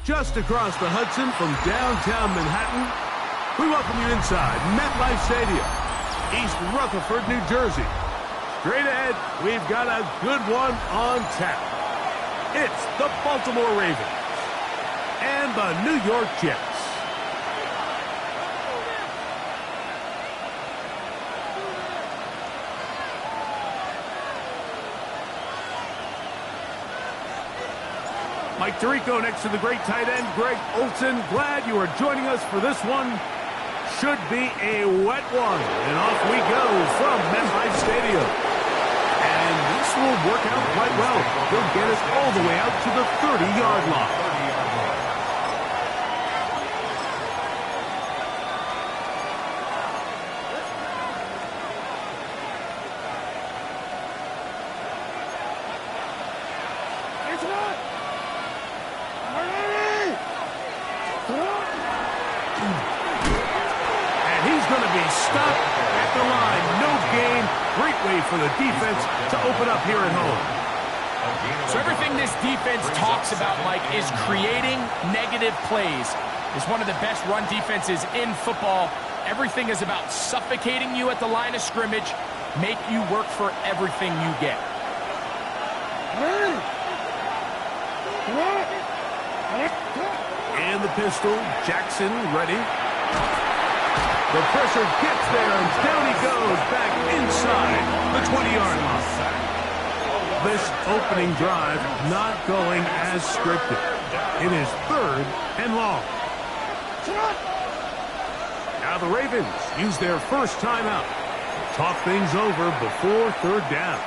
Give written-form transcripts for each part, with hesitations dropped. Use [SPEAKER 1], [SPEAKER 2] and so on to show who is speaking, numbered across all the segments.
[SPEAKER 1] Just across the Hudson from downtown Manhattan, we welcome you inside MetLife Stadium, East Rutherford, New Jersey. Straight ahead, we've got a good one on tap. It's the Baltimore Ravens and the New York Jets. Mike Tirico next to the great tight end, Greg Olsen. Glad you are joining us for this one. Should be a wet one. And off we go from MetLife Stadium. And this will work out quite well. He'll get us all the way out to the 30-yard line. For the defense to open up here at home.
[SPEAKER 2] So everything this defense talks about, Mike, is creating negative plays. It's one of the best run defenses in football. Everything is about suffocating you at the line of scrimmage, make you work for everything you get.
[SPEAKER 1] And the pistol, Jackson ready. The pressure gets there, and down he goes, back inside the 20-yard line. This opening drive not going as scripted. It is 3rd and long. Now the Ravens use their first timeout. Talk things over before 3rd down.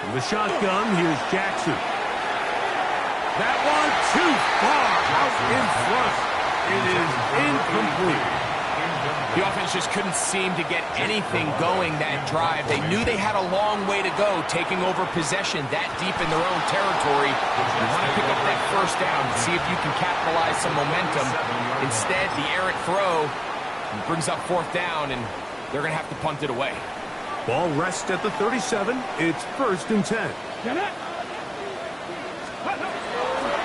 [SPEAKER 1] The shotgun, here's Jackson. That one too far out in front. It is incomplete.
[SPEAKER 2] The offense just couldn't seem to get anything going that drive. They knew they had a long way to go, taking over possession that deep in their own territory. You want to pick up that first down and see if you can capitalize some momentum. Instead, the errant throw brings up 4th down, and they're going to have to punt it away.
[SPEAKER 1] Ball rests at the 37. It's 1st and 10.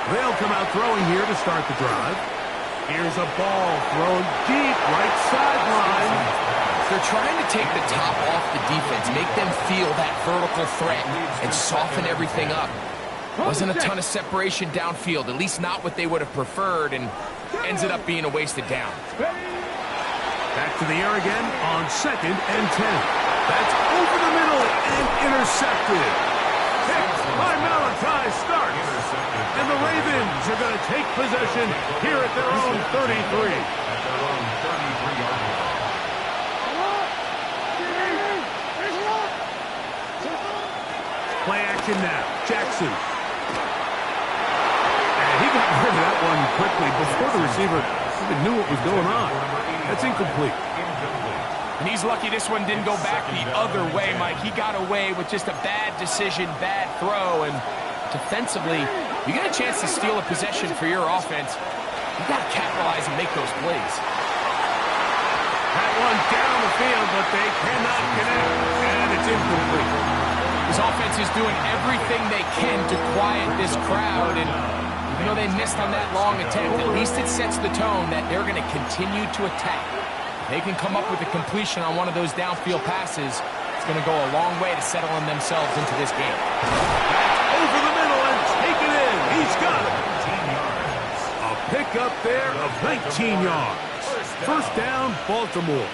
[SPEAKER 1] They'll come out throwing here to start the drive. Here's a ball thrown deep right sideline.
[SPEAKER 2] They're trying to take the top off the defense, make them feel that vertical threat, and soften everything up. Wasn't a ton of separation downfield, at least not what they would have preferred, and ends up being a wasted down.
[SPEAKER 1] Back to the air again on 2nd and 10. That's over the middle and intercepted. Picked by Malachi Starks. And the Ravens are going to take possession here at their own 33. Play action now. Jackson. And he got rid of that one quickly before the receiver even knew what was going on. That's incomplete.
[SPEAKER 2] And he's lucky this one didn't go back the other way, Mike. He got away with just a bad decision, bad throw, and defensively, you get a chance to steal a possession for your offense. You got to capitalize and make those plays.
[SPEAKER 1] That one down the field, but they cannot connect, and it's incomplete.
[SPEAKER 2] This offense is doing everything they can to quiet this crowd, and even though they missed on that long attempt, at least it sets the tone that they're going to continue to attack. They can come up with a completion on one of those downfield passes. It's going to go a long way to settling themselves into this game.
[SPEAKER 1] That's over the middle and taken in. He's got it. A pickup there of 19 yards. First down, Baltimore.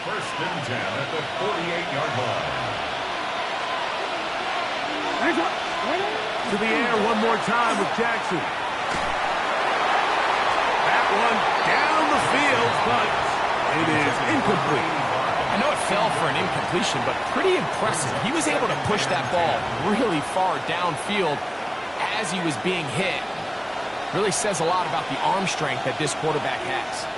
[SPEAKER 3] 1st and 10 at the 48-yard line.
[SPEAKER 1] To the air one more time with Jackson. That one down the field, but it is incomplete.
[SPEAKER 2] I know it fell for an incompletion, but pretty impressive. He was able to push that ball really far downfield as he was being hit. Really says a lot about the arm strength that this quarterback has.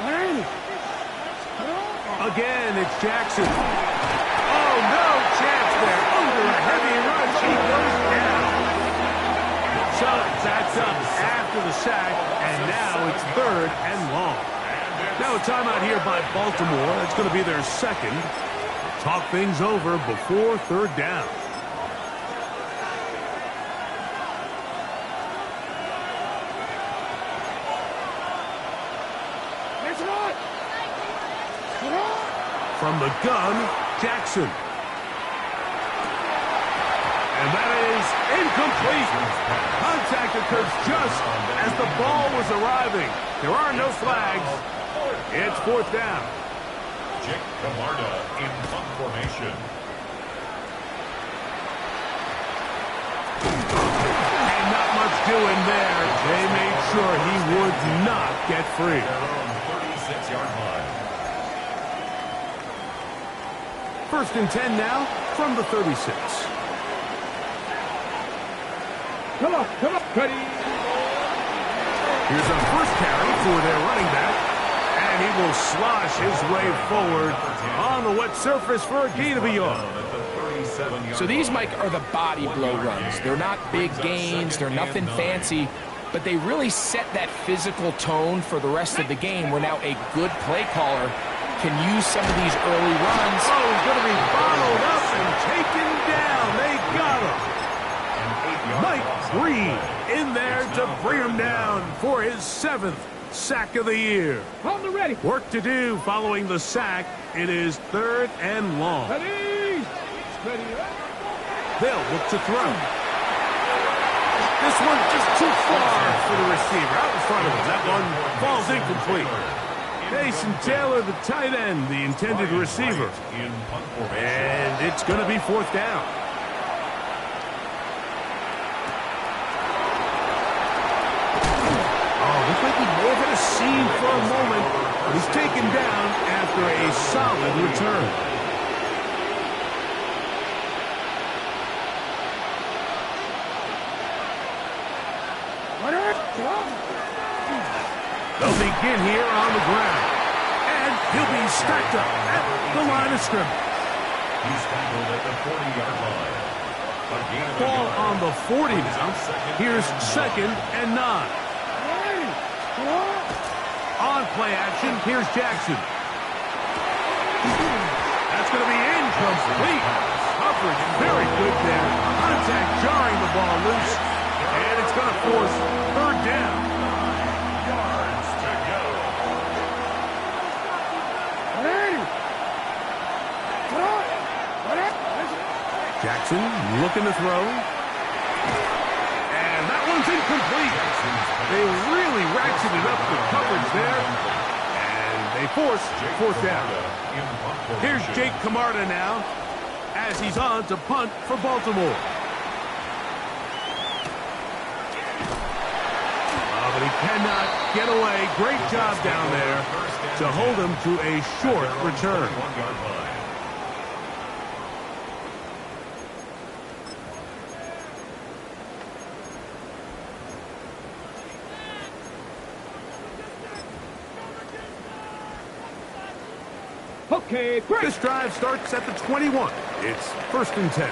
[SPEAKER 1] Again, it's Jackson. Oh, no chance there. Under a heavy rush, he goes down. So that's up after the sack, and now it's 3rd and long. Now a timeout here by Baltimore. That's going to be their second. Talk things over before 3rd down. From the gun, Jackson. And that is incomplete. Contact occurs just as the ball was arriving. There are no flags. It's 4th down.
[SPEAKER 3] Jake Camarda in punt formation.
[SPEAKER 1] And not much doing there. They made sure he would not get free.
[SPEAKER 3] Their own 36-yard line.
[SPEAKER 1] 1st and 10 now from the 36. Come on, Cuddy. Here's a first carry for their running back. And he will slosh his way forward on the wet surface for a gain of a yard.
[SPEAKER 2] So these, Mike, are the body blow runs. They're not big gains. They're nothing fancy. But they really set that physical tone for the rest of the game where now a good play caller can use some of these early runs.
[SPEAKER 1] Oh, he's going to be bottled up and taken down. They got him. Mike Green in there to bring him down for his 7th sack of the year.
[SPEAKER 4] On the ready.
[SPEAKER 1] Work to do following the sack. It is 3rd and long.
[SPEAKER 4] Ready.
[SPEAKER 1] They'll look to throw. This one just too far for the receiver. Out in front of him. That one falls incomplete. Mason Taylor, the tight end, the intended receiver. And it's going to be 4th down. Oh, looks like he may have had a seam for a moment, but he's taken down after a solid return. They'll begin here on the ground. And he'll be stacked up at the line of scrimmage.
[SPEAKER 3] He's tackled at the 40-yard line.
[SPEAKER 1] Ball on the 40 now. Here's 2nd and 9. On play action, here's Jackson. That's going to be incomplete. Coverage very good there. Contact jarring the ball loose. And it's going to force 3rd down. Jackson looking to throw. And that one's incomplete. They really ratcheted up the coverage there. And they force 4th down. Here's Jake Camarda now as he's on to punt for Baltimore. Oh, but he cannot get away. Great job down there to hold him to a short return.
[SPEAKER 4] Okay, great.
[SPEAKER 1] This drive starts at the 21. It's 1st and 10.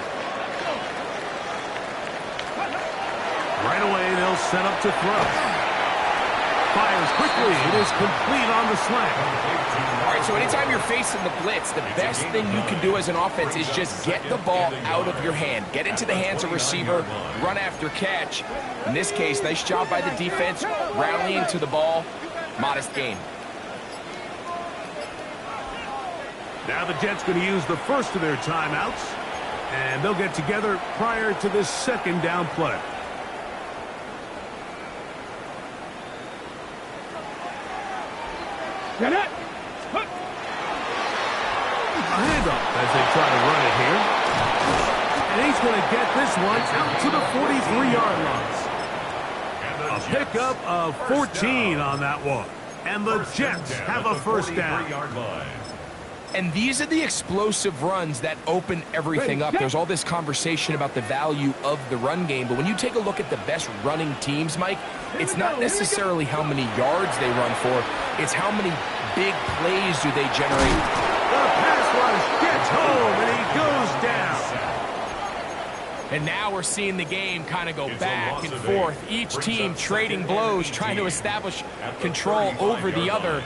[SPEAKER 1] Right away, they'll set up to throw. Fires quickly. It is complete on the slant.
[SPEAKER 2] All right, so anytime you're facing the blitz, the best thing you can do as an offense is just get the ball out of your hand. Get into the hands of receiver, run after catch. In this case, nice job by the defense, rallying to the ball. Modest gain.
[SPEAKER 1] Now the Jets going to use the first of their timeouts, and they'll get together prior to this 2nd down play.
[SPEAKER 4] Get it.
[SPEAKER 1] A handoff as they try to run it here. And he's going to get this one out to the 43-yard line. A pickup of 14 on that one. And the Jets have a first down.
[SPEAKER 2] And these are the explosive runs that open everything up. There's all this conversation about the value of the run game, but when you take a look at the best running teams, Mike, it's not necessarily how many yards they run for, it's how many big plays do they generate.
[SPEAKER 1] The pass rush gets home, and he goes down.
[SPEAKER 2] And now we're seeing the game kind of go back and forth. Each team trading blows, trying to establish control over the other.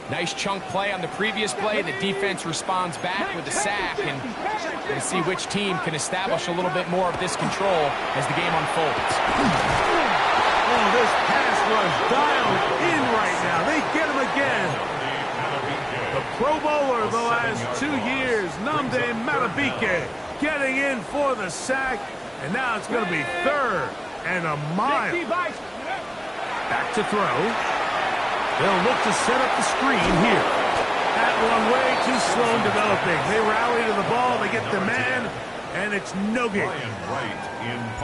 [SPEAKER 2] Nice chunk play on the previous play. The defense responds back with a sack, and we'll see which team can establish a little bit more of this control as the game unfolds.
[SPEAKER 1] Oh, this pass rush dialed in right now. They get him again. The Pro Bowler the last 2 years, Nnamdi Madubuike, getting in for the sack, and now it's going to be 3rd and a mile. Back to throw. They'll look to set up the screen here. That one way too slow in developing. They rally to the ball, they get the man, and it's no good.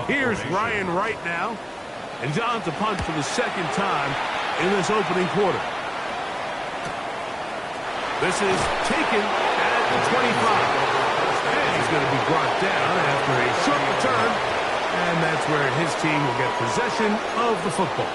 [SPEAKER 1] Here's Ryan Wright now. And John's to punt for the 2nd time in this opening quarter. This is taken at the 25. And he's going to be brought down after a short return. And that's where his team will get possession of the football.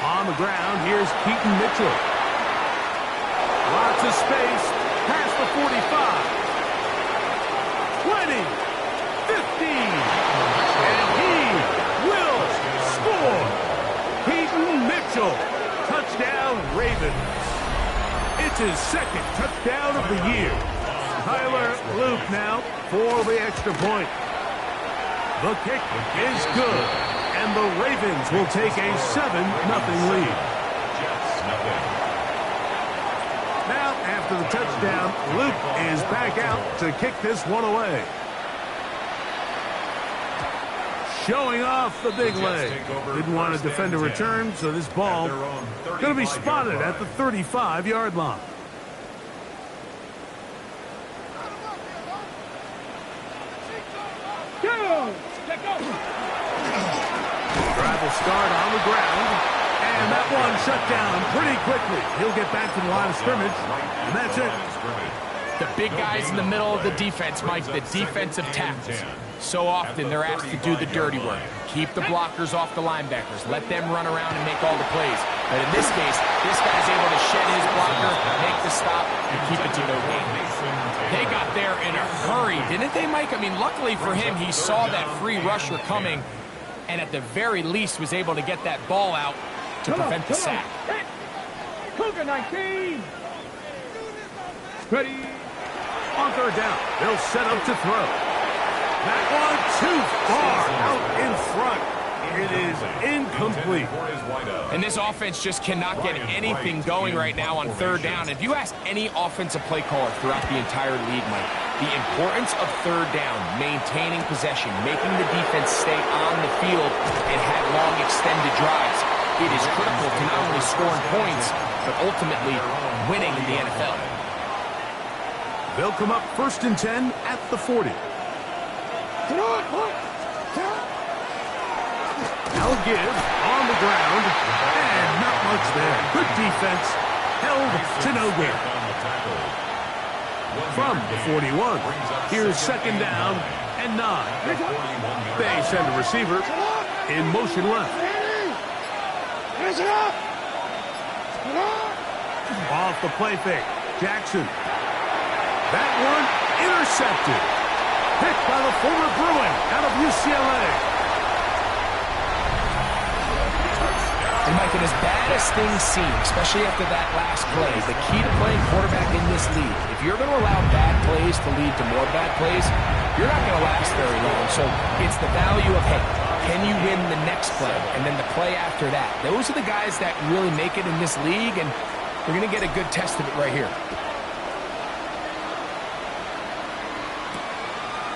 [SPEAKER 1] On the ground, here's Keaton Mitchell. Lots of space, past the 45. 20, 15, and he will score. Keaton Mitchell, touchdown Ravens. It's his 2nd touchdown of the year. Tyler Luke now for the extra point. The kick is good. And the Ravens will take a 7-0 lead. Now, after the touchdown, Luke is back out to kick this one away. Showing off the big leg. Didn't want to defend a return, so this ball going to be spotted at the 35-yard line. Drive will start on the ground, and that one shut down pretty quickly. He'll get back to the line of scrimmage, and that's it.
[SPEAKER 2] The big guys in the middle of the defense, Mike, the defensive tackles. So often they're asked to do the dirty work. Keep the blockers off the linebackers. Let them run around and make all the plays. But in this case, this guy's able to shed his blocker, make the stop, and keep it to no gain. They got there in a hurry, didn't they, Mike? I mean, luckily for him, he saw that free rusher coming, and at the very least was able to get that ball out to prevent the sack.
[SPEAKER 4] Cougar 19. Ready.
[SPEAKER 1] On 3rd down, they'll set up to throw. That one too far out in front. It is incomplete.
[SPEAKER 2] And this offense just cannot get anything going right now on 3rd down. If you ask any offensive play caller throughout the entire league, Mike, the importance of 3rd down, maintaining possession, making the defense stay on the field and have long extended drives, it is critical to not only scoring points, but ultimately winning in the NFL.
[SPEAKER 1] They'll come up 1st and 10 at the 40. Now give on the ground, and not much there. Good defense, held to no gain. From the 41, here's 2nd down and 9. They send a receiver in motion left. Off the play fake, Jackson. That one intercepted. Picked by the former Bruin out of UCLA.
[SPEAKER 2] And Mike, and as bad as things seem, especially after that last play, the key to playing quarterback in this league, if you're going to allow bad plays to lead to more bad plays, you're not going to last very long. So it's the value of, hey, can you win the next play? And then the play after that. Those are the guys that really make it in this league, and we're going to get a good test of it right here.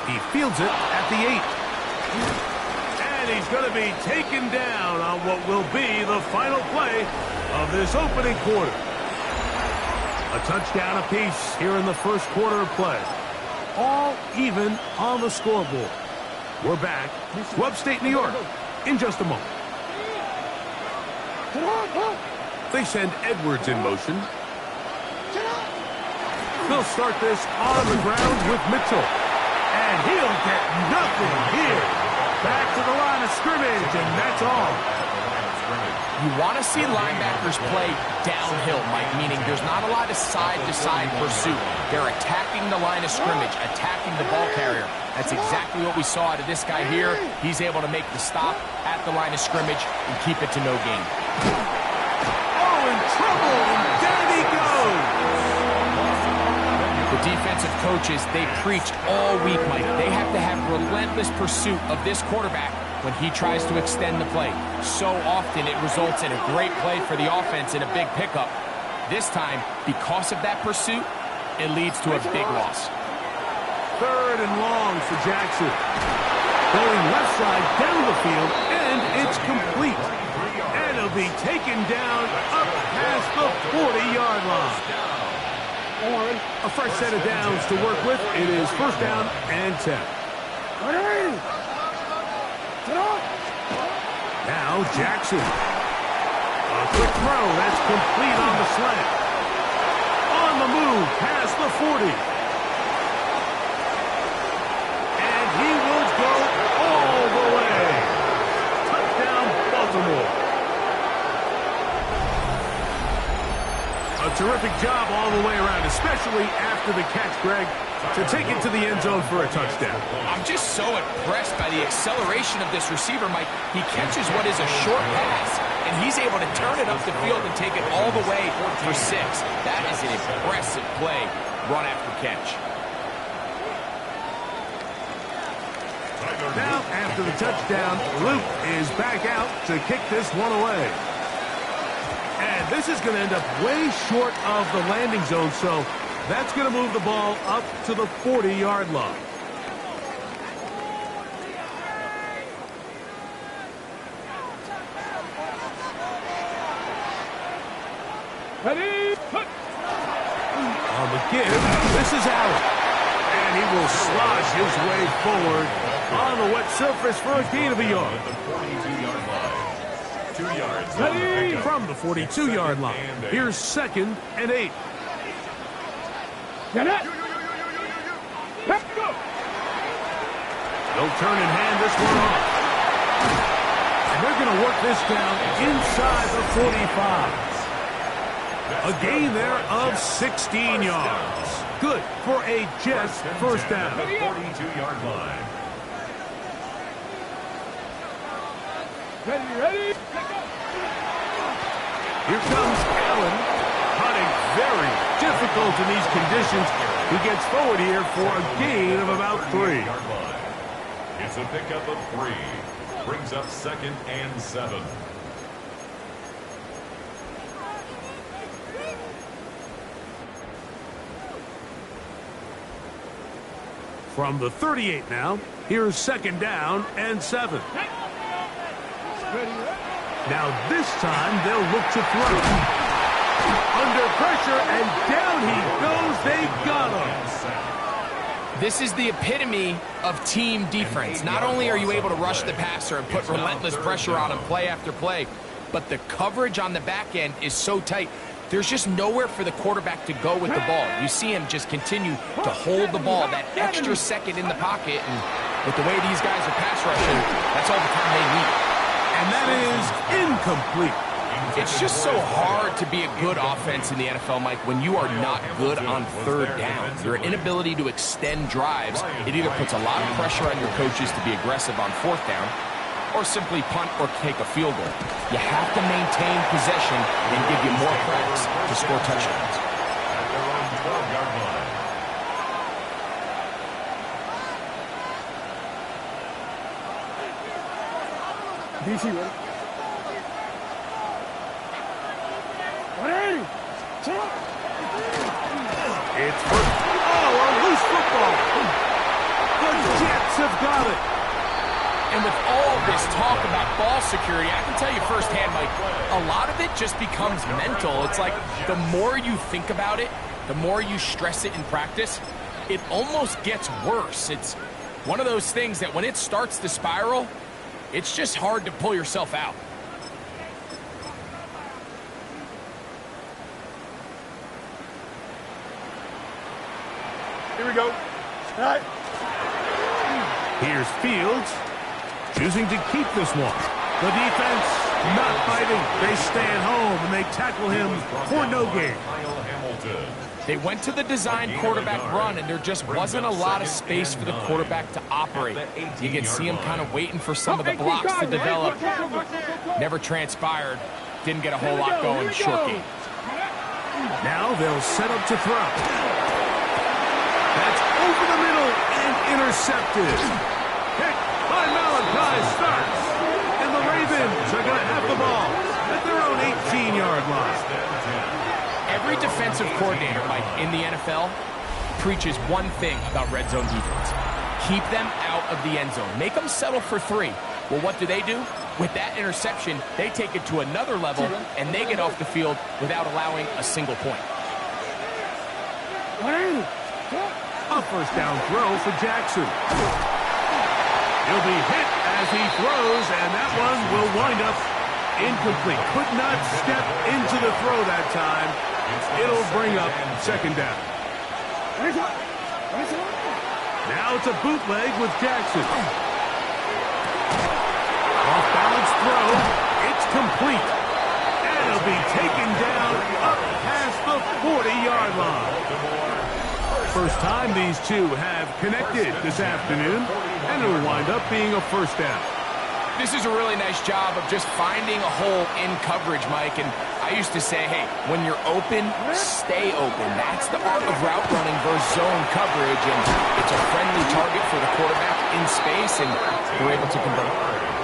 [SPEAKER 2] He
[SPEAKER 1] fields it at the 8. And And he's going to be taken down on what will be the final play of this opening quarter. A touchdown apiece here in the first quarter of play. All even on the scoreboard. We're back to upstate New York in just a moment. They send Edwards in motion. They'll start this on the ground with Mitchell. And he'll get nothing here. Back to the line of scrimmage, and that's all.
[SPEAKER 2] You want to see linebackers play downhill, Mike, meaning there's not a lot of side-to-side pursuit. They're attacking the line of scrimmage, attacking the ball carrier. That's exactly what we saw out of this guy here. He's able to make the stop at the line of scrimmage and keep it to no gain.
[SPEAKER 1] Oh, in trouble, and down he goes.
[SPEAKER 2] The defensive coaches, they preach all week, Mike. They have to have relentless pursuit of this quarterback when he tries to extend the play. So often it results in a great play for the offense and a big pickup. This time, because of that pursuit, it leads to a big loss.
[SPEAKER 1] 3rd and long for Jackson. Going left side down the field, and it's complete. And it'll be taken down up past the 40-yard line. A fresh set of downs to work with. It is 1st down and 10. Now Jackson. A quick throw. That's complete on the slant. On the move past the 40. And he will go all the way. Touchdown, Baltimore. A terrific job all the way around, especially after the catch, Greg, to take it to the end zone for a touchdown.
[SPEAKER 2] I'm just so impressed by the acceleration of this receiver, Mike. He catches what is a short pass, and he's able to turn it up the field and take it all the way for 6. That is an impressive play, run after catch.
[SPEAKER 1] Now, after the touchdown, Luke is back out to kick this one away. And this is going to end up way short of the landing zone, so that's going to move the ball up to the 40-yard line.
[SPEAKER 4] Ready?
[SPEAKER 1] On the give, this is Allen. And he will slosh his way forward on the wet surface for a gain of a yard.
[SPEAKER 3] The 42-yard line. 2 yards.
[SPEAKER 1] Ready? From the 42-yard line. Here's 2nd and 8.
[SPEAKER 4] Get it. Let's go.
[SPEAKER 1] They'll turn and hand this one off. And they're going to work this down inside the 45. A gain there of 16 yards. Good for a Jets 1st down.
[SPEAKER 3] 42-yard line.
[SPEAKER 4] Ready?
[SPEAKER 1] Here comes Allen. Hunting very difficult in these conditions. He gets forward here for a gain of about 3.
[SPEAKER 3] It's a pickup of 3. Brings up 2nd and 7.
[SPEAKER 1] From the 38 now, here's 2nd down and 7. Now this time they'll look to throw. Under pressure, and down he goes. They got him.
[SPEAKER 2] This is the epitome of team defense. Not only are you able to rush the passer and put relentless pressure on him play after play, but the coverage on the back end is so tight. There's just nowhere for the quarterback to go with the ball. You see him just continue to hold the ball, that extra second in the pocket, and with the way these guys are pass rushing, that's all the time they need.
[SPEAKER 1] And that is incomplete.
[SPEAKER 2] It's just so hard to be a good offense in the NFL, Mike, when you are not good on 3rd down. Your inability to extend drives, it either puts a lot of pressure on your coaches to be aggressive on 4th down, or simply punt or take a field goal. You have to maintain possession and give you more cracks to score touchdowns.
[SPEAKER 3] At their own 12-yard line.
[SPEAKER 4] DC, ready? Ready?
[SPEAKER 1] It's first. Oh, a loose football. The Jets have got it.
[SPEAKER 2] And with all this talk about ball security, I can tell you firsthand, Mike, a lot of it just becomes mental. It's like the more you think about it, the more you stress it in practice, it almost gets worse. It's one of those things that when it starts to spiral, it's just hard to pull yourself out.
[SPEAKER 4] Here we go. All right.
[SPEAKER 1] Here's Fields, choosing to keep this one. The defense not fighting. They stay at home, and they tackle him for no gain.
[SPEAKER 2] They went to the design quarterback run, and there just wasn't a lot of space for the quarterback to operate. You can see him kind of waiting for some of the blocks to develop. Never transpired. Didn't get a whole lot going. Short game.
[SPEAKER 1] Now they'll set up to throw. That's over the middle and intercepted. Hit by Malachi starts. And the Ravens are going to have the ball at their own 18-yard line.
[SPEAKER 2] Every defensive coordinator, Mike, in the NFL preaches one thing about red zone defense. Keep them out of the end zone. Make them settle for 3. Well, what do? With that interception, they take it to another level, and they get off the field without allowing a single point.
[SPEAKER 1] A first down throw for Jackson. He'll be hit as he throws, and that one will wind up incomplete. Could not step into the throw that time. It'll bring up second down. Now it's a bootleg with Jackson. Off-balance throw. It's complete. And it'll be taken down up past the 40-yard line. First time these two have connected this afternoon, and it'll wind up being a first down.
[SPEAKER 2] This is a really nice job of just finding a hole in coverage, Mike. And I used to say, hey, when you're open, stay open. That's the art of route running versus zone coverage. And it's a friendly target for the quarterback in space, and we're able to convert.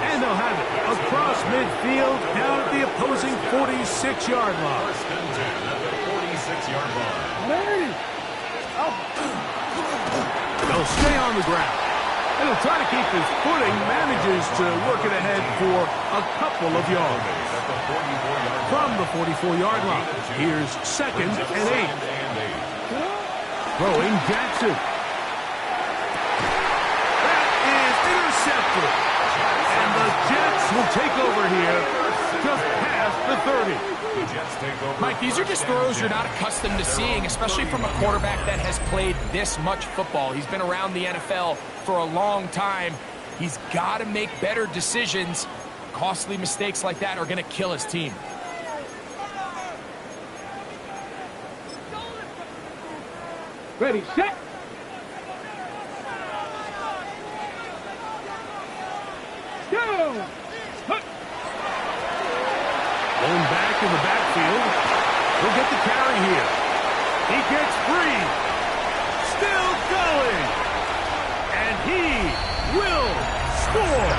[SPEAKER 1] And they'll have it across midfield down at the opposing 46-yard line.
[SPEAKER 3] First and 10 at the 46-yard line.
[SPEAKER 1] They'll stay on the ground. And he'll try to keep his footing, manages to work it ahead for a couple of yards. From the 44-yard line, here's second and 8. Throwing Jackson. That is intercepted. And the Jets will take over here just past the 30.
[SPEAKER 2] Mike, these are just throws you're not accustomed to seeing, especially from a quarterback that has played this much football. He's been around the NFL for a long time. He's got to make better decisions. Costly mistakes like that are going to kill his team.
[SPEAKER 4] Ready, set. Go!
[SPEAKER 1] Going back in the backfield. He'll get the carry here. He gets free. Still going. And he will score.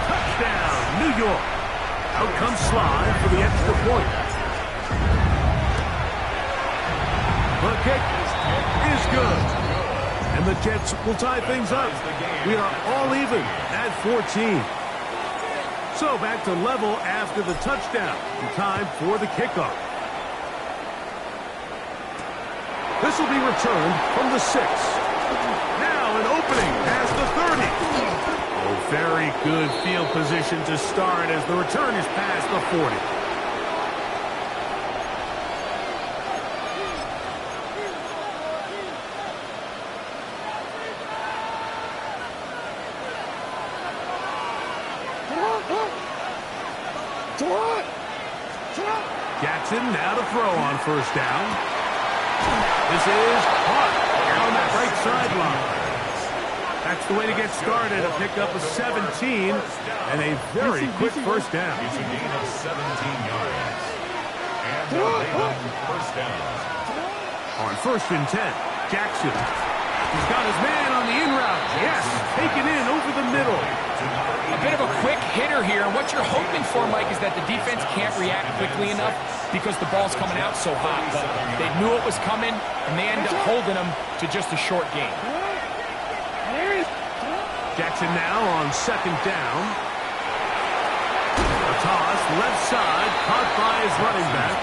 [SPEAKER 1] Touchdown, New York. Out comes Slide for the extra point. The kick is good. And the Jets will tie things up. We are all even at 14. So back to level after the touchdown. Time for the kickoff. This will be returned from the 6. Now an opening past the 30. Oh, very good field position to start as the return is past the 40. Jackson now to throw on first down. This is caught down that right sideline. That's the way to get started. A pickup of 17 and a very quick first down.
[SPEAKER 3] He's a gain of 17 yards. And first down.
[SPEAKER 1] On first and 10, Jackson. He's got his man on the in route. Yes, taken in over the middle.
[SPEAKER 2] A bit of a quick hitter here. And what you're hoping for, Mike, is that the defense can't react quickly enough because the ball's coming out so hot. But they knew it was coming, and they end up holding them to just a short gain.
[SPEAKER 1] Jackson now on second down. A toss, left side, caught by his running back.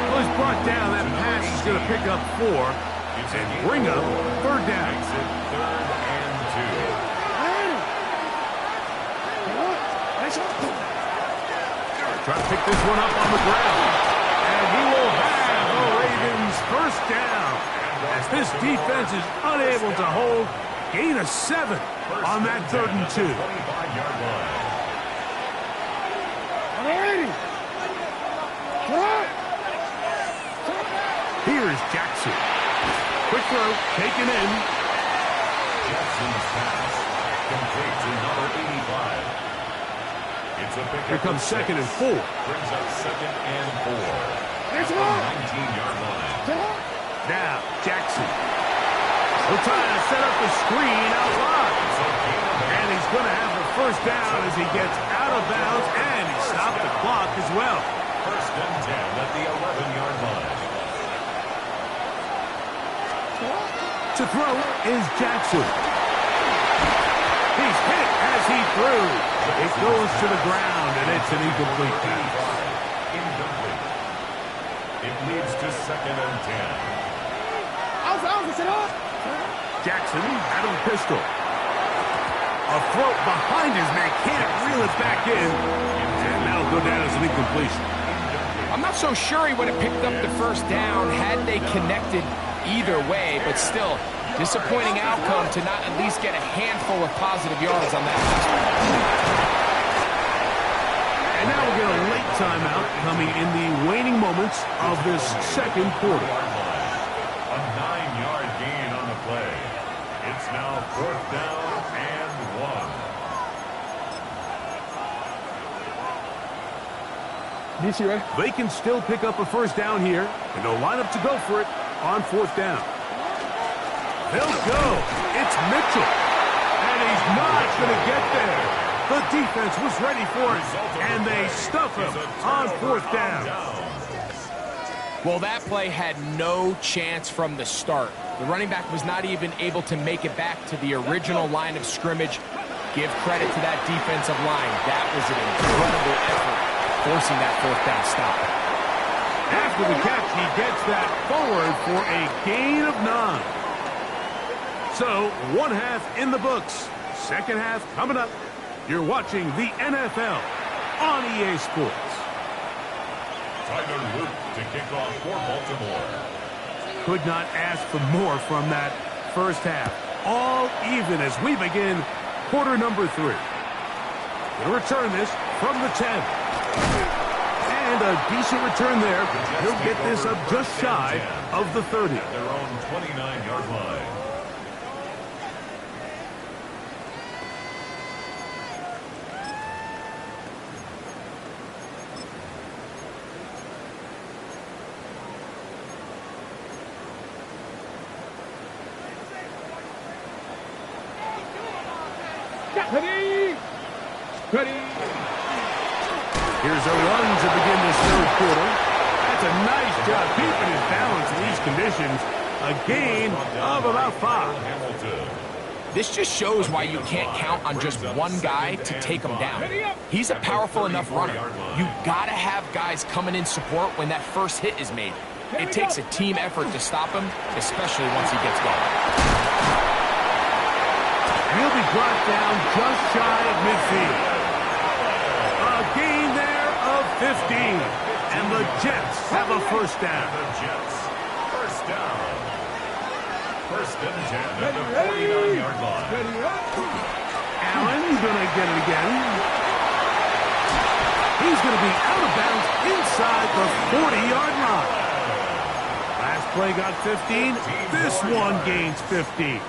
[SPEAKER 1] Well, he's brought down. That pass is going to pick up 4 and bring up third down.
[SPEAKER 3] Third and 2.
[SPEAKER 1] Try to pick this one up on the ground. And he will have the Ravens first down. As this defense is unable to hold, gain of 7 on that 3rd and 2.
[SPEAKER 3] 25-yard line.
[SPEAKER 1] Here's Jackson. Quick throw, taken in.
[SPEAKER 3] Jackson's pass complete to number 85. It's a pick.
[SPEAKER 1] Here comes 2nd and 4.
[SPEAKER 3] Brings up 2nd and 4. At the 19-yard line.
[SPEAKER 1] Now, Jackson. He'll try to set up the screen out wide. And he's going to have the first down as he gets out of bounds, and he stopped the clock as well.
[SPEAKER 3] First and 10 at the 11-yard line.
[SPEAKER 1] To throw is Jackson. He's hit as he threw. It goes to the ground, and it's an incomplete pass.
[SPEAKER 3] Incomplete. It leads to 2nd and 10.
[SPEAKER 1] Jackson out of the pistol. A throw behind his man. Can't reel it back in. And that'll go down as an incompletion.
[SPEAKER 2] I'm not so sure he would have picked up the first down had they connected either way, but still, disappointing outcome to not at least get a handful of positive yards on that last one.
[SPEAKER 1] And now we'll get a late timeout coming in the waning moments of this second quarter.
[SPEAKER 3] A 9-yard gain on the play. It's now 4th down and 1.
[SPEAKER 4] DC, right?
[SPEAKER 1] They can still pick up a first down here, and they'll line up to go for it on 4th down. They'll go. It's Mitchell. And he's not going to get there. The defense was ready for it, and they stuff him on 4th down.
[SPEAKER 2] Well, that play had no chance from the start. The running back was not even able to make it back to the original line of scrimmage. Give credit to that defensive line. That was an incredible effort, forcing that 4th down stop.
[SPEAKER 1] After the catch, he gets that forward for a gain of 9. So, 1 half in the books. Second half coming up. You're watching the NFL on EA Sports.
[SPEAKER 3] Tyler Luke to kick off for Baltimore.
[SPEAKER 1] Could not ask for more from that first half. All even as we begin quarter number 3. He'll return this from the 10. And a decent return there. He'll get this up just shy of the 30.
[SPEAKER 3] At their own 29-yard line.
[SPEAKER 4] Ready.
[SPEAKER 1] Here's a run to begin this 3rd quarter. That's a nice job keeping his balance in these conditions. A gain of about 5.
[SPEAKER 2] This just shows why you can't count on just one guy to take him down. He's a powerful enough runner. You gotta have guys coming in support when that first hit is made. It takes a team effort to stop him, especially once he gets going.
[SPEAKER 1] He'll be brought down just shy of midfield. A gain there of 15. And the Jets have a first down.
[SPEAKER 3] The Jets, first down. First and 10 at the 49-yard line.
[SPEAKER 1] Allen's going to get it again. He's going to be out of bounds inside the 40-yard line. Last play got 15. This one gains 15.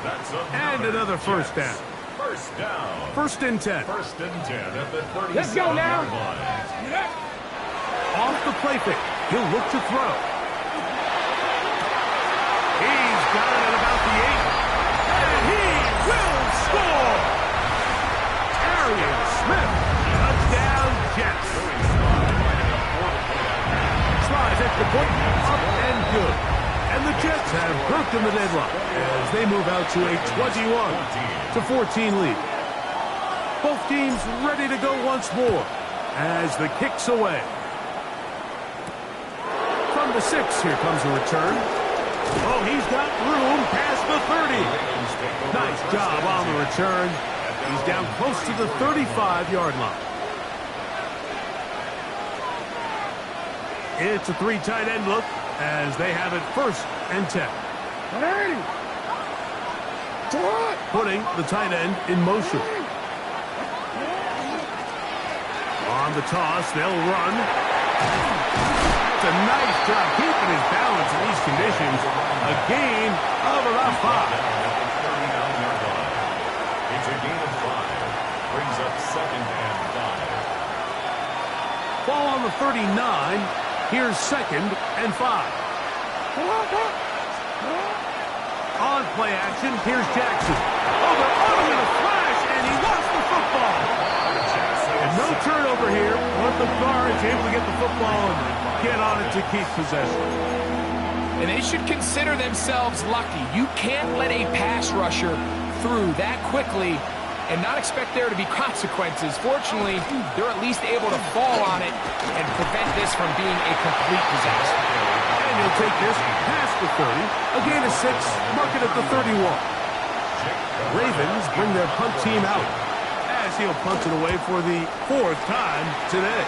[SPEAKER 1] And another first down.
[SPEAKER 3] First down.
[SPEAKER 1] First and 10.
[SPEAKER 3] First and 10 at the 37-yard line.
[SPEAKER 4] Let's go now.
[SPEAKER 1] Off the play fake. He'll look to throw. He's got it at about the 8. And he will score! Arian Smith. Touchdown, Jets. Slides at the point. Up and good. And the Jets have broken the deadlock as they move out to a 21-14 lead. Both teams ready to go once more as the kick's away. From the 6, here comes a return. Oh, he's got room past the 30. Nice job on the return. He's down close to the 35-yard line. It's a 3 tight end look as they have it 1st and 10. Putting the tight end in motion. On the toss, they'll run. It's a nice job keeping his balance in these conditions. A gain of about 5.
[SPEAKER 3] It's a gain of 5. Brings up 2nd and 5.
[SPEAKER 1] Ball on the 39. Here's 2nd and 5. On play action, here's Jackson. Oh, they're on him in a flash, and he lost the football. And no turnover here, but the guard's able to get the football and get on it to keep possession.
[SPEAKER 2] And they should consider themselves lucky. You can't let a pass rusher through that quickly and not expect there to be consequences. Fortunately, they're at least able to fall on it and prevent this from being a complete disaster.
[SPEAKER 1] And he'll take this past the 30, a gain of 6, mark it at the 31. Ravens bring their punt team out as he'll punt it away for the 4th time today.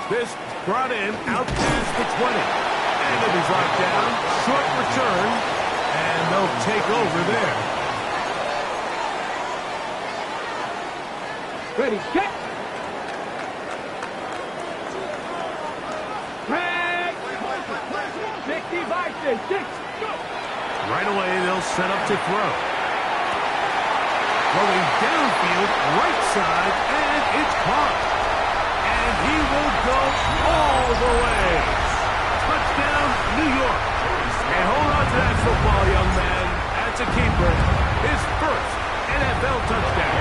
[SPEAKER 1] This brought in out past the 20. And it'll be brought down, short return, and they'll take over there.
[SPEAKER 4] Ready, set. Press. 65-6.
[SPEAKER 1] Right away, they'll set up to throw. Throwing downfield, right side, and it's caught. And he will go all the way. Touchdown, New York. And hold on to that football, young man. That's a keeper. His 1st NFL touchdown.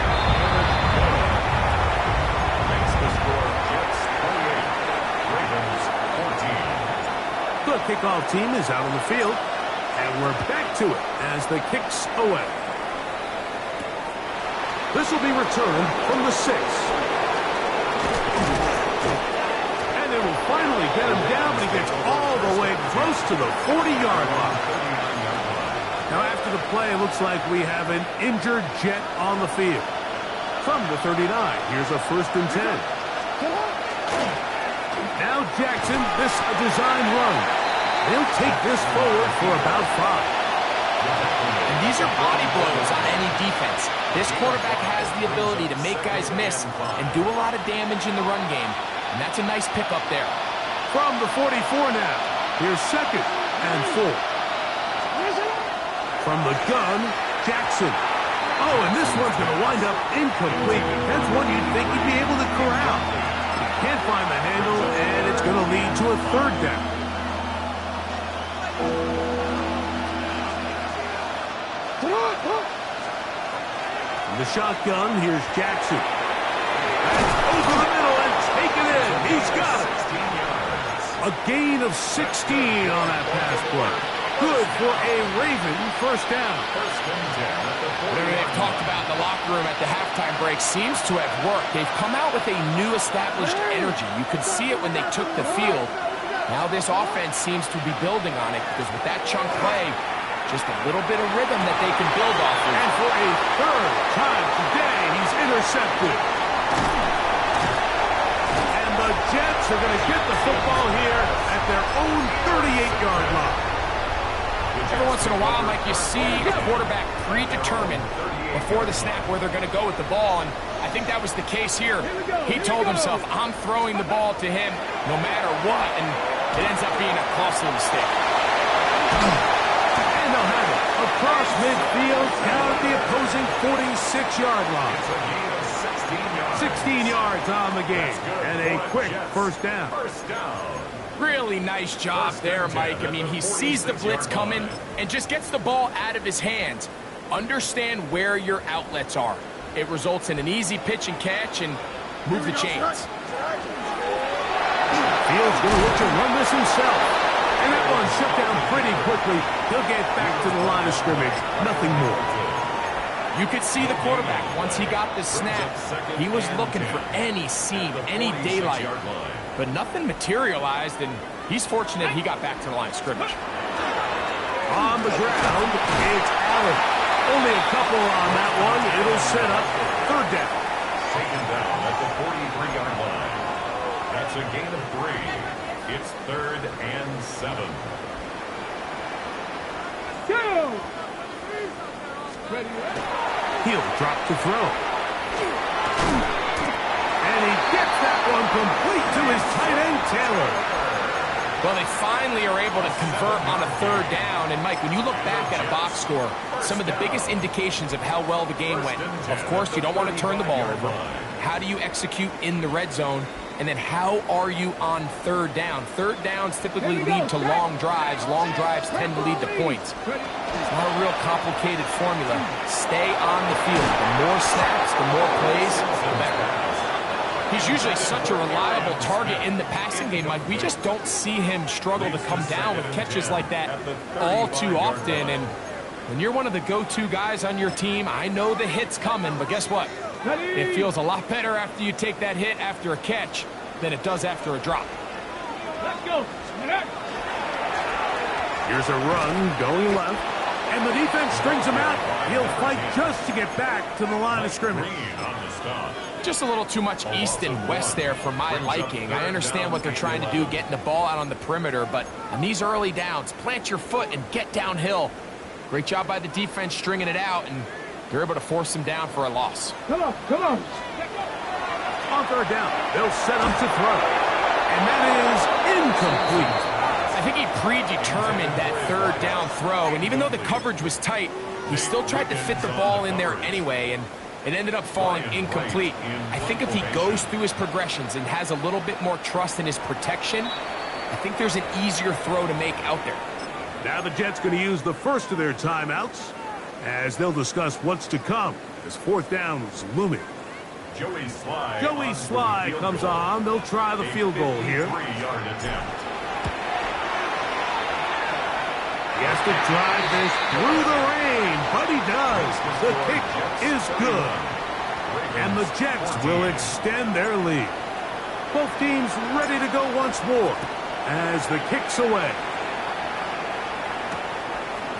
[SPEAKER 3] Makes the score Jets 28, Ravens 14.
[SPEAKER 1] The kickoff team is out on the field. And we're back to it as the kick's away. This will be returned from the 6. And they will finally get him down, but he gets all the way close to the 40-yard line. Now after the play, it looks like we have an injured Jet on the field. From the 39, here's a 1st and 10. Now Jackson, this a design run. They'll take this forward for about 5.
[SPEAKER 2] And these are body blows on any defense. This quarterback has the ability to make guys miss and do a lot of damage in the run game. And that's a nice pickup there.
[SPEAKER 1] From the 44 now, here's 2nd and 4. From the gun, Jackson. Oh, and this one's going to wind up incomplete. That's one you'd think he'd be able to corral. Can't find the handle, and it's going to lead to a 3rd down. From the shotgun, here's Jackson. That's over the middle and taken in. He's got it. A gain of 16 on that pass play. Good for a Raven 1st down.
[SPEAKER 2] Whatever they've talked about in the locker room at the halftime break seems to have worked. They've come out with a new established energy. You could see it when they took the field. Now this offense seems to be building on it because with that chunk play, just a little bit of rhythm that they can build off of.
[SPEAKER 1] And for a 3rd time today, he's intercepted. And the Jets are going to get the football here at their own 38-yard line.
[SPEAKER 2] Every once in a while, Mike, you see a quarterback predetermined before the snap where they're going to go with the ball, and I think that was the case here. He told himself, I'm throwing the ball to him no matter what, and it ends up being a costly mistake.
[SPEAKER 1] And they'll have it across midfield down at the opposing 46-yard line. 16 yards on the game, and a quick 1st down.
[SPEAKER 2] Really nice job there, Mike. I mean, he sees the blitz coming and just gets the ball out of his hands. Understand where your outlets are. It results in an easy pitch and catch and move the chains.
[SPEAKER 1] Fields going to look to run this himself. And that one shut down pretty quickly. He'll get back to the line of scrimmage. Nothing more.
[SPEAKER 2] You could see the quarterback, once he got the snap, he was looking for any seam, any daylight. But nothing materialized, and he's fortunate he got back to the line of scrimmage.
[SPEAKER 1] On the ground, it's Allen. Only a couple on that one. It'll set up third down.
[SPEAKER 3] Taken down at the 43-yard line. That's a gain of 3. It's 3rd and 7.
[SPEAKER 4] Go! Ready.
[SPEAKER 1] He'll drop the throw. And he gets that one complete to his tight end, Taylor.
[SPEAKER 2] Well, they finally are able to convert on a third down. And, Mike, when you look back at a box score, some of the biggest indications of how well the game went, of course, you don't want to turn the ball over. How do you execute in the red zone? And then how are you on third down? Third downs typically lead to long drives. Long drives tend to lead to points. It's not a real complicated formula. Stay on the field. The more snaps, the more plays, the better. He's usually such a reliable target in the passing game. Like, we just don't see him struggle to come down with catches like that all too often. And when you're one of the go-to guys on your team, I know the hit's coming, but guess what? It feels a lot better after you take that hit after a catch than it does after a drop.
[SPEAKER 4] Let's go.
[SPEAKER 1] Here's a run going left, and the defense strings him out. He'll fight just to get back to the line of scrimmage.
[SPEAKER 2] Just a little too much east and west there for my liking. I understand what they're trying to do, getting the ball out on the perimeter, but on these early downs, plant your foot and get downhill. Great job by the defense stringing it out, and they're able to force him down for a loss.
[SPEAKER 4] Come on, come on.
[SPEAKER 1] On third down, they'll set him to throw, and that is incomplete.
[SPEAKER 2] I think he predetermined that third down throw, and even though the coverage was tight, he still tried to fit the ball in there anyway, and it ended up falling incomplete. I think if he goes through his progressions and has a little bit more trust in his protection, I think there's an easier throw to make out there.
[SPEAKER 1] Now the Jets going to use the first of their timeouts as they'll discuss what's to come as fourth down is looming.
[SPEAKER 3] Joey
[SPEAKER 1] Sly comes on. They'll try the field goal here.
[SPEAKER 3] 53-yard attempt.
[SPEAKER 1] He has to drive this through the rain, but he does. The kick is good. And the Jets will extend their lead. Both teams ready to go once more as the kick's away.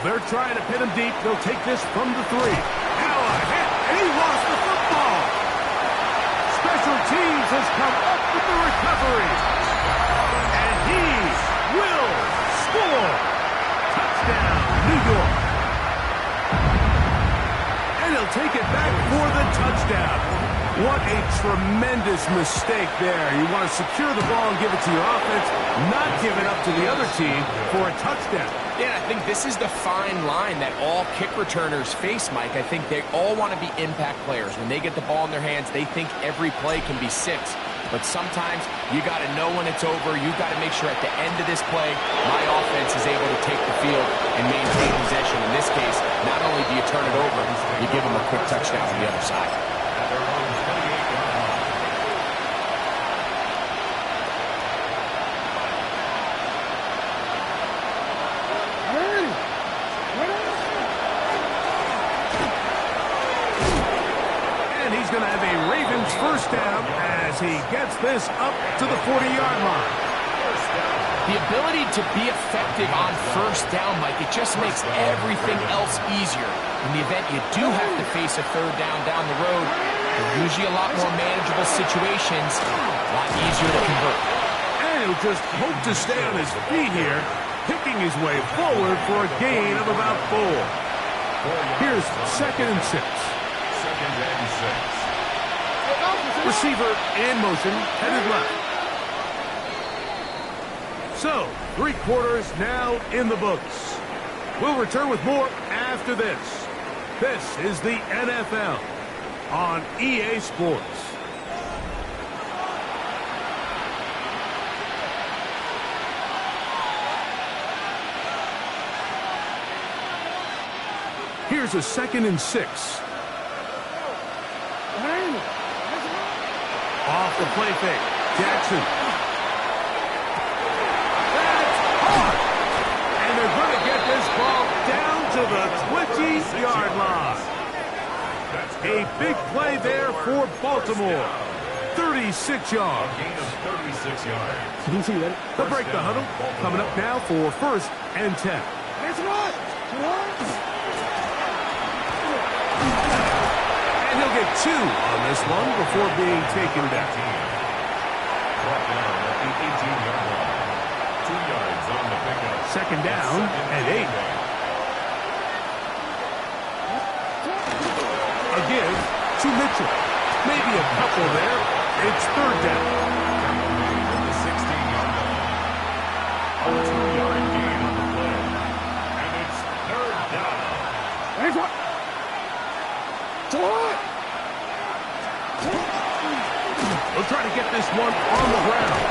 [SPEAKER 1] They're trying to pin him deep. They'll take this from the 3. Now a hit, and he lost the football. Special teams has come up with the recovery. And he will score. Touchdown, New York. And he'll take it back for the touchdown. What a tremendous mistake there. You want to secure the ball and give it to your offense, not give it up to the other team for a touchdown.
[SPEAKER 2] Yeah, I think this is the fine line that all kick returners face, Mike. I think they all want to be impact players. When they get the ball in their hands, they think every play can be 6. But sometimes you got to know when it's over. You got to make sure at the end of this play, my offense is able to take the field and maintain possession. In this case, not only do you turn it over, you give them a quick touchdown on the other side.
[SPEAKER 1] Going to have a Ravens first down as he gets this up to the 40-yard line.
[SPEAKER 2] The ability to be effective on first down, Mike, it just makes everything else easier. In the event you do have to face a third down the road, they're usually a lot more manageable situations, a lot easier to convert.
[SPEAKER 1] And he'll just hope to stay on his feet here, picking his way forward for a gain of about 4. Here's 2nd and 6.
[SPEAKER 3] 2nd and 6.
[SPEAKER 1] Receiver in motion, headed left. So, 3 quarters now in the books. We'll return with more after this. This is the NFL on EA Sports. Here's a 2nd and 6. Off the play fake. Jackson. That's hard. And they're going to get this ball down to the 20-yard line. A big play there for Baltimore. 36 yards.
[SPEAKER 3] A gain of 36 yards.
[SPEAKER 1] They'll break the huddle. Coming up now for 1st and 10. And he'll get 2 on this one before being taken back.
[SPEAKER 3] Brought down at the 18-yard line. 2 yards on the pickup.
[SPEAKER 1] 2nd down and 8. A give to Mitchell. Maybe a couple there. It's 3rd down.
[SPEAKER 3] At the 16-yard line. A 2-yard gain on the play. And it's 3rd down.
[SPEAKER 1] He'll try to get this one on the ground.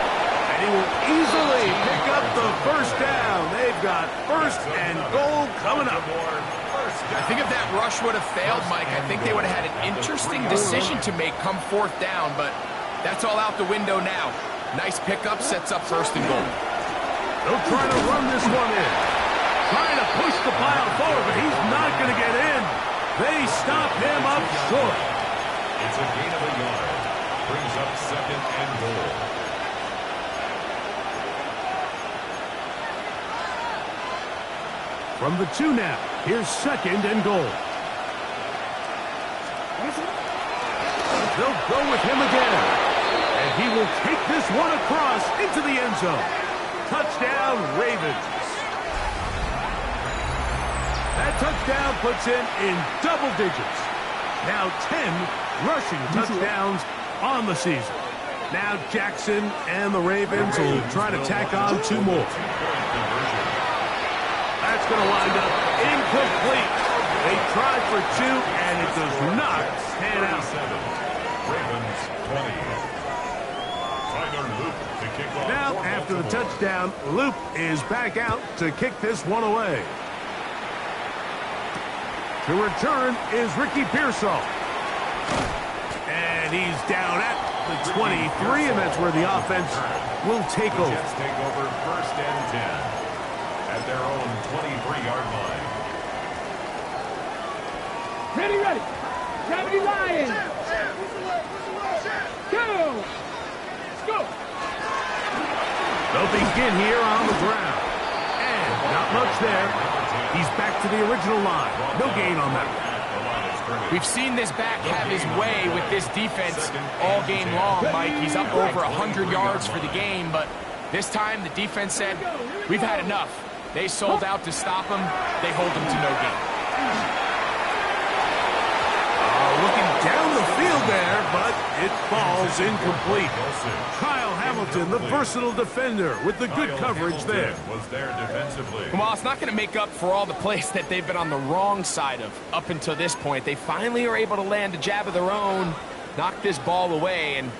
[SPEAKER 1] And he will easily pick up the 1st down. They've got 1st and goal coming up.
[SPEAKER 2] I think if that rush would have failed, Mike, I think they would have had an interesting decision to make come 4th down, but that's all out the window now. Nice pickup, sets up 1st and goal.
[SPEAKER 1] They'll try to run this one in. Trying to push the pile forward, but he's not going to get in. They stop him up short.
[SPEAKER 3] It's a gain of a yard. Brings up 2nd and goal.
[SPEAKER 1] From the 2 now, here's 2nd and goal. They'll go with him again. And he will take this one across into the end zone. Touchdown, Ravens. That touchdown puts him in double digits. Now 10 rushing touchdowns on the season. Now Jackson and the Ravens will try to tack on 2 more. That's going to wind up incomplete. They tried for 2, and it does not pan out.
[SPEAKER 3] Ravens 20. Tyler Loop to kick off.
[SPEAKER 1] Now, after the touchdown, Loop is back out to kick this one away. To return is Ricky Pearsall. And he's down at the 23, and that's where the offense will take over.
[SPEAKER 3] Jets take over 1st and 10. At their own 23-yard line.
[SPEAKER 4] Ready. Gravity Lions. Go. Let's go.
[SPEAKER 1] They'll begin here on the ground. And not much there. He's back to the original line. No gain on that one.
[SPEAKER 2] We've seen this back have his way with this defense all game long, Mike. He's up over 100 yards for the game, but this time the defense said, we've had enough. They sold out to stop him. They hold him to no gain.
[SPEAKER 1] Looking down the field there, but it falls incomplete. Kyle Hamilton, the versatile defender, with the good coverage there.
[SPEAKER 3] Was there defensively.
[SPEAKER 2] Well, it's not going to make up for all the plays that they've been on the wrong side of up until this point. They finally are able to land a jab of their own, knock this ball away, and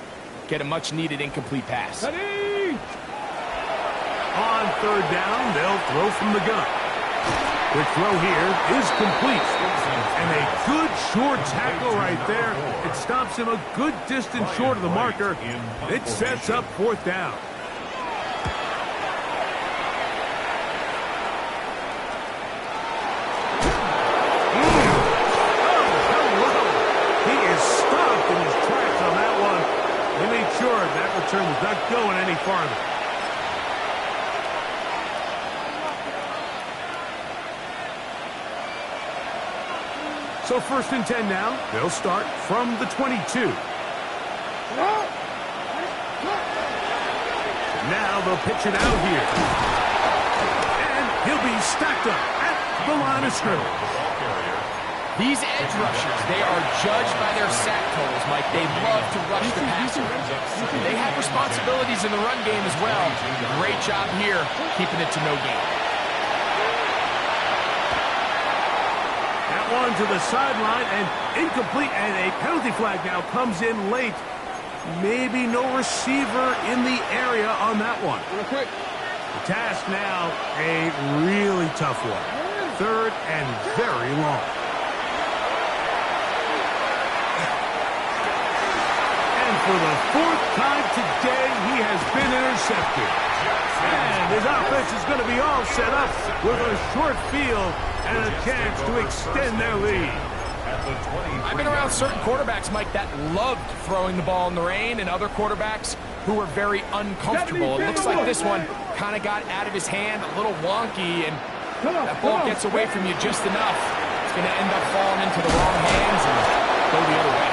[SPEAKER 2] get a much-needed incomplete pass.
[SPEAKER 4] Ready.
[SPEAKER 1] On 3rd down, they'll throw from the gun. The throw here is complete. And a good short tackle right there. It stops him a good distance short of the marker. It sets up 4th down. He is stopped in his tracks on that one. They made sure that return was not going any farther. So 1st and 10 now. They'll start from the 22. Now they'll pitch it out here. And he'll be stacked up at the line of scrimmage.
[SPEAKER 2] These edge rushers, they are judged by their sack totals, Mike. They love to rush the passer. They have responsibilities in the run game as well. Great job here, keeping it to no gain.
[SPEAKER 1] One to the sideline and incomplete, and a penalty flag now comes in late. Maybe no receiver in the area on that one. The task now, a really tough one. 3rd and very long. And for the 4th time today, he has been intercepted. And his offense is going to be all set up with a short field and a chance to extend their lead.
[SPEAKER 3] at the 23.
[SPEAKER 2] I've been around certain quarterbacks, Mike, that loved throwing the ball in the rain, and other quarterbacks who were very uncomfortable. It looks like this one kind of got out of his hand, a little wonky, and that ball gets away from you just enough. It's going to end up falling into the wrong hands and go the other way.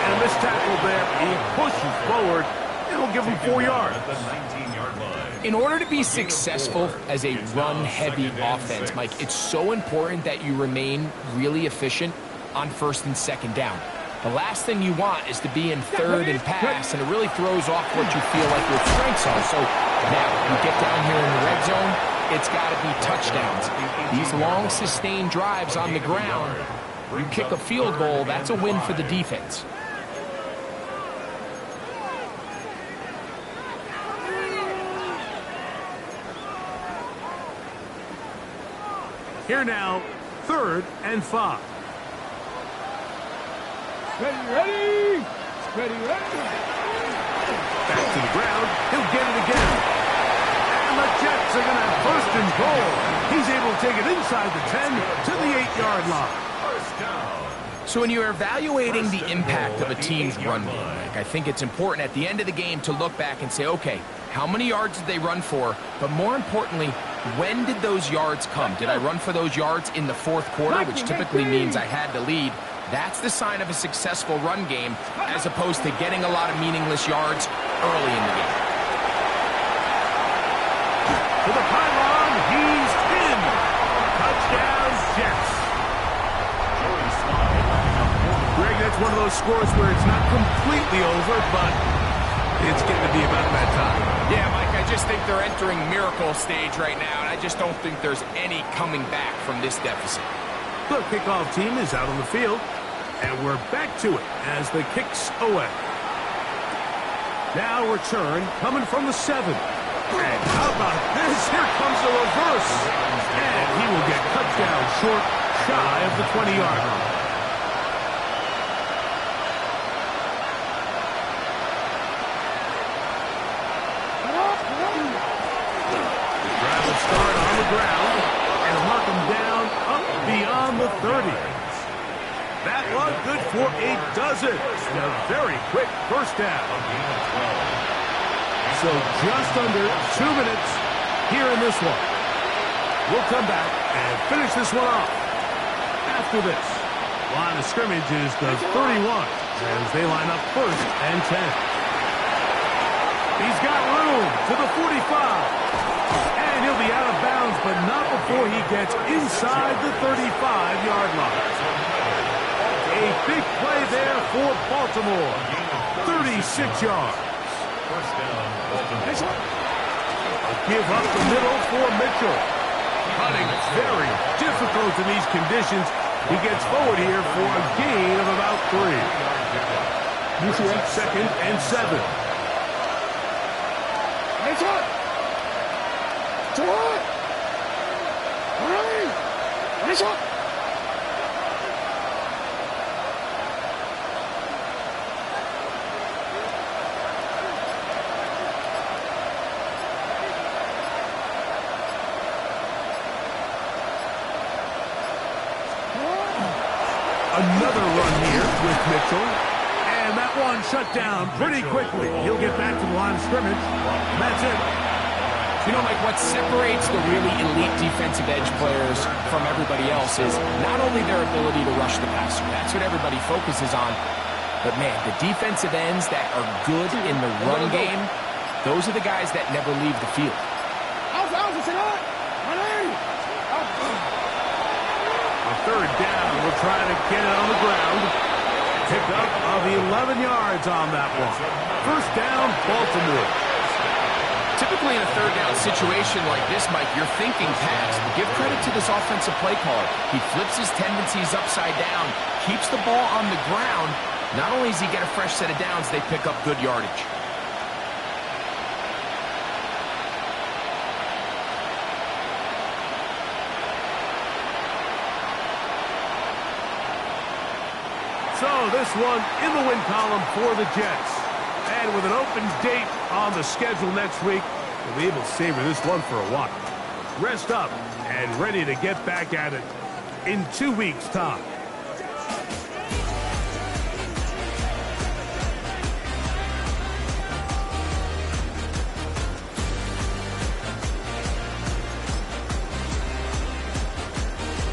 [SPEAKER 1] And a missed tackle there. He pushes forward. It'll give him 4 yards.
[SPEAKER 3] At the 19-yard line.
[SPEAKER 2] In order to be successful as a run-heavy offense, Mike, it's so important that you remain really efficient on first and second down. The last thing you want is to be in third and pass, and it really throws off what you feel like your strengths are. So now you get down here in the red zone, it's got to be touchdowns. These long, sustained drives on the ground, you kick a field goal, that's a win for the defense.
[SPEAKER 1] Here now, 3rd and 5.
[SPEAKER 4] Ready?
[SPEAKER 1] Back to the ground. He'll get it again. And the Jets are going to have 1st and goal. He's able to take it inside the 10 to the 8-yard line.
[SPEAKER 3] First down.
[SPEAKER 2] So when you're evaluating the impact of a team's run game, Mike, I think it's important at the end of the game to look back and say, okay, how many yards did they run for? But more importantly, when did those yards come? Did I run for those yards in the 4th quarter, which typically means I had to lead? That's the sign of a successful run game, as opposed to getting a lot of meaningless yards early in the game.
[SPEAKER 1] To the pylon, he's in. Touchdown, Jets. Greg, that's one of those scores where it's not completely over, but it's getting to be about that time.
[SPEAKER 2] Yeah, Mike, I just think they're entering miracle stage right now, and I just don't think there's any coming back from this deficit.
[SPEAKER 1] The kickoff team is out on the field, and we're back to it as the kick's away. Now return coming from the 7. And how about this? Here comes the reverse. And he will get cut down short, shy of the 20-yard line. Drive will start on the ground and mark him down up beyond the 30. That one good for a dozen. And a very quick first down. So just under 2 minutes here in this one. We'll come back and finish this one off. After this, line of scrimmage is the 31 as they line up 1st and 10. He's got room to the 45. And he'll be out of bounds, but not before he gets inside the 35-yard line. A big play there for Baltimore. 36 yards.
[SPEAKER 3] First down, Baltimore.
[SPEAKER 1] Give up the middle for Mitchell. Cutting very difficult in these conditions. He gets forward here for a gain of about 3. 2nd and 7.
[SPEAKER 4] Nice one. To what? All right. Nice one.
[SPEAKER 1] Another run here with Mitchell. And that one shut down pretty quickly. He'll get back to the line of scrimmage. That's it.
[SPEAKER 2] You know, Mike, what separates the really elite defensive edge players from everybody else is not only their ability to rush the passer. That's what everybody focuses on. But, man, the defensive ends that are good in the run game, those are the guys that never leave the field.
[SPEAKER 1] A 3rd down. We'll try to get it on the ground. Pick up of 11 yards on that one. First down, Baltimore.
[SPEAKER 2] Typically in a 3rd down situation like this, Mike, you're thinking pass. But give credit to this offensive play caller. He flips his tendencies upside down, keeps the ball on the ground. Not only does he get a fresh set of downs, they pick up good yardage.
[SPEAKER 1] So this one in the win column for the Jets. And with an open date on the schedule next week, we'll be able to savor this one for a while. Rest up and ready to get back at it in 2 weeks' time.